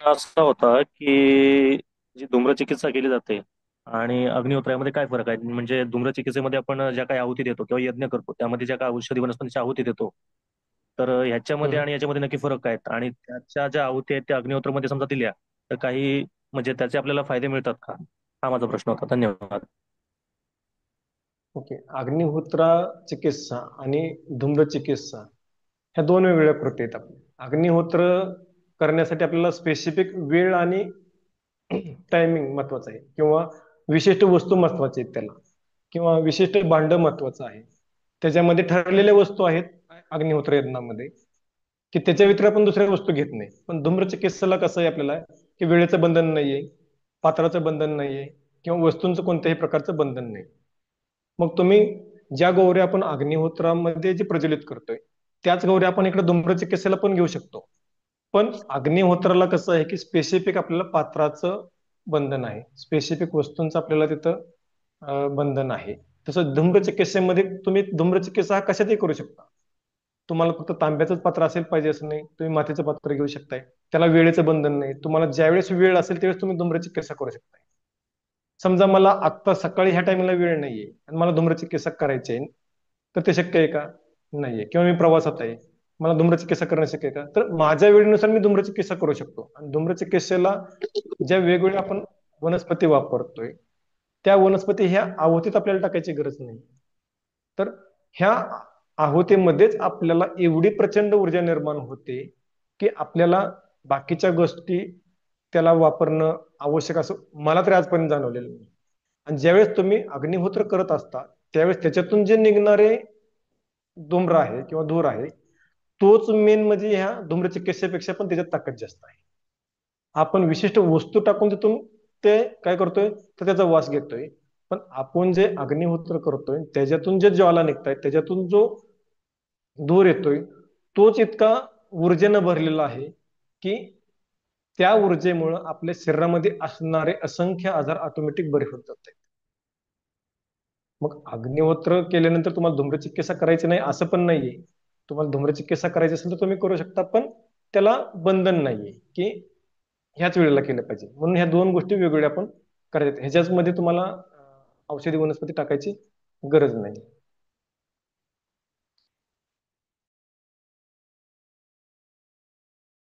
असा होता की जी धूम्रचिकित्सा केली जाते आणि अग्निहोत्रामध्ये काय फरक आहे? म्हणजे धूम्रचिकित्सेमध्ये आपण ज्या काही आहुती देतो किंवा यज्ञ करतो त्यामध्ये ज्या काही औषधी वनस्पतीच्या आहुती देतो, तर ह्याच्यामध्ये आणि याच्यामध्ये नक्की फरक काय आहेत? आणि त्याच्या ज्या आहुती आहेत त्या अग्निहोत्रामध्ये समजा दिल्या तर काही म्हणजे त्याचे आपल्याला फायदे मिळतात का? हा माझा प्रश्न होता. धन्यवाद. ओके. अग्निहोत्रा चिकित्सा आणि धूम्र चिकित्सा ह्या दोन वेगवेगळ्या कृती आहेत आपल्या. अग्निहोत्र करण्यासाठी आपल्याला स्पेसिफिक वेळ आणि टायमिंग महत्वाचं आहे, किंवा विशिष्ट वस्तू महत्वाची आहेत त्याला, किंवा विशिष्ट भांड महत्वाचं आहे. त्याच्यामध्ये ठरलेल्या वस्तू आहेत अग्निहोत्र यज्ञामध्ये, की त्याच्या व्यतिरिक्त आपण दुसऱ्या वस्तू घेत नाही. पण धूम्र चिकित्सेला कसं आहे आपल्याला, की वेळेचं बंधन नाहीये, पात्राचं बंधन नाहीये, किंवा वस्तूंचं कोणत्याही प्रकारचं बंधन नाही. मग तुम्ही ज्या गौऱ्या आपण अग्निहोत्रामध्ये जे प्रज्वलित करतोय त्याच गौऱ्या आपण इकडे धूम्र चिकित्सेला पण घेऊ शकतो. पण अग्निहोत्राला कसं आहे, की स्पेसिफिक आपल्याला पात्राचं बंधन आहे, स्पेसिफिक वस्तूंचं आपल्याला तिथं बंधन आहे. तसं धूम्र चिकित्सेमध्ये तुम्ही धूम्र चिकित्सा हा कशातही करू शकता. तुम्हाला फक्त तांब्याचंच पात्र असेल पाहिजे असं नाही, तुम्ही मातीचं पात्र घेऊ शकताय. त्याला वेळेचं बंधन नाही, तुम्हाला ज्यावेळेस वेळ असेल त्यावेळेस तुम्ही धूम्र चिकित्सा करू शकताय. समजा मला आत्ता सकाळी ह्या टाइमला वेळ नाहीये आणि मला धूम्रचिकित्सा करायची आहे, तर ते शक्य आहे का? नाहीये. किंवा मी प्रवासात आहे, मला धूम्रचिकित्सा करणं शक्य आहे का? तर माझ्या वेळेनुसार मी धूम्रचिकित्सा करू शकतो. आणि धूम्रचिकित्सेला ज्या वेगवेगळ्या आपण वनस्पती वापरतोय त्या वनस्पती ह्या आहुतीत आपल्याला टाकायची गरज नाही. तर ह्या आहुतीमध्येच आपल्याला एवढी प्रचंड ऊर्जा निर्माण होते की आपल्याला बाकीच्या गोष्टी त्याला वापरणं आवश्यक असं मला तरी आजपर्यंत जाणवलेलं नाही. आणि ज्यावेळेस तुम्ही अग्निहोत्र करत असता त्यावेळेस त्याच्यातून जे निघणारे धूम्र आहे किंवा धूर आहे, तोच मेन म्हणजे ह्या धूम्र चिकित्सेपेक्षा पण त्याच्यात ताकद जास्त आहे. आपण विशिष्ट वस्तू टाकून तिथून ते काय करतोय, तर त्याचा वास घेतोय. पण आपण जे अग्निहोत्र करतोय त्याच्यातून जे ज्वाला निघतायत, त्याच्यातून जो धूर येतोय, तोच इतका ऊर्जेनं भरलेला आहे की त्या ऊर्जेमुळं आपल्या शरीरामध्ये असणारे असंख्य आजार ऑटोमॅटिक बरे होत जातात. मग अग्निहोत्र केल्यानंतर तुम्हाला धूम्रचिकित्सा करायची नाही असं पण नाहीये. तुम्हाला धूम्रचिकित्सा करायची असेल तर तुम्ही करू शकता, पण त्याला बंधन नाहीये की ह्याच वेळेला केलं पाहिजे. म्हणून ह्या दोन गोष्टी वेगवेगळ्या आपण करायच्या. ह्याच्याच मध्ये तुम्हाला औषधी वनस्पती टाकायची गरज नाही.